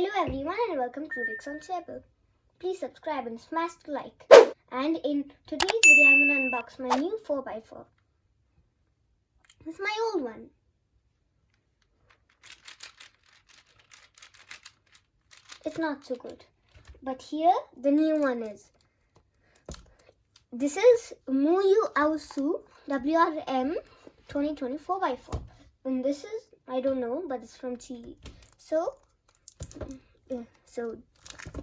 Hello everyone and welcome to Rubik's on Chapel. Please subscribe and smash the like. And in today's video I'm going to unbox my new 4x4. This is my old one. It's not so good. But here the new one is. This is Moyu Aosu WR M 2020 4x4. And this is, I don't know, but it's from Chile. So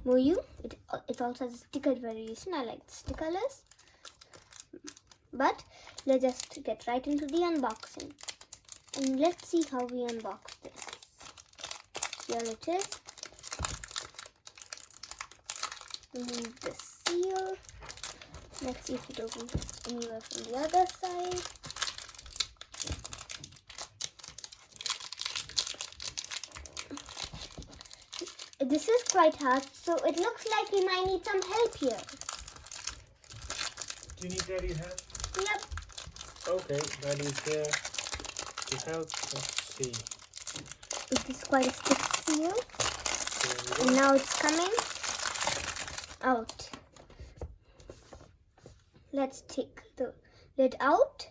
Moyu, it also has a sticker variation. I like the stickerless. But let's just get right into the unboxing. And let's see how we unbox this. Here it is. Remove the seal. Let's see if it opens anywhere from the other side. This is quite hard, so it looks like we might need some help here. Do you need Daddy's help? Yep. Okay, Daddy's here to help. Let's see. This is quite a stiff seal. There we And go. now it's coming out. Let's take the lid out.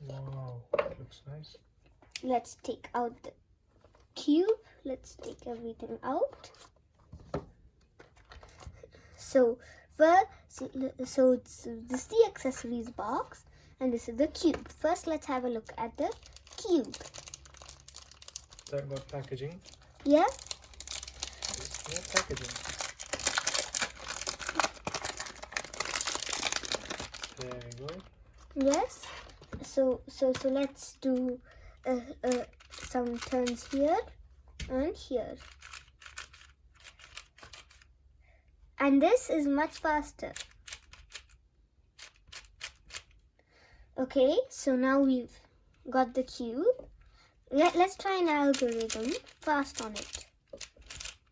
Wow, that looks nice. Let's take out the cube. Let's take everything out. So this is the accessories box and this is the cube. First, let's have a look at the cube. That got packaging. Yeah. There's more packaging. There we go. Yes. So let's do some turns here and here. And this is much faster. Okay, so now we've got the cube. Let's try an algorithm fast on it.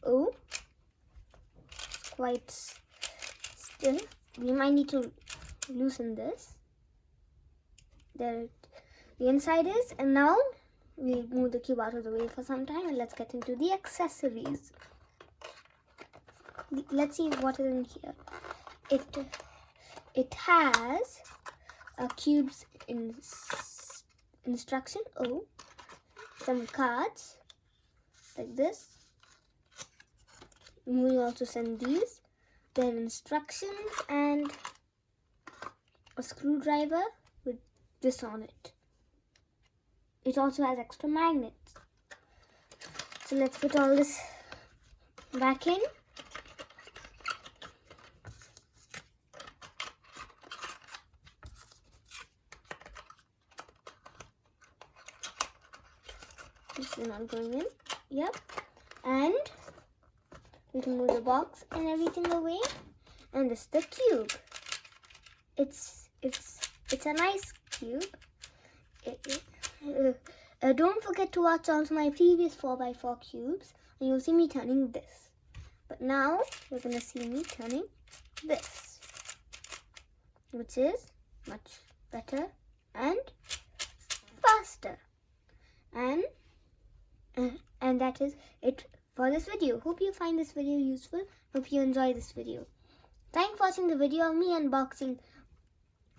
Oh, it's quite stiff. We might need to loosen this. There the inside is, and now we'll move the cube out of the way for some time and let's get into the accessories. Let's see what is in here. It has a cube's instruction. Oh, some cards like this. We also send these. Their instructions and a screwdriver with this on it. It also has extra magnets. So let's put all this back in. This is not going in. Yep. And we can move the box and everything away. And this is the cube. It's a nice cube. Don't forget to watch also my previous 4x4 cubes and you'll see me turning this. But now you're going to see me turning this, which is much better and faster. And that is it for this video. Hope you find this video useful. Hope you enjoy this video. Thanks for watching the video of me unboxing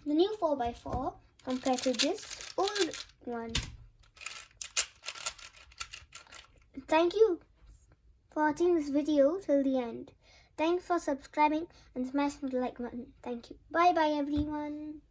the new 4x4 compared to this old one. Thank you for watching this video till the end. Thanks for subscribing and smashing the like button. Thank you. Bye bye everyone.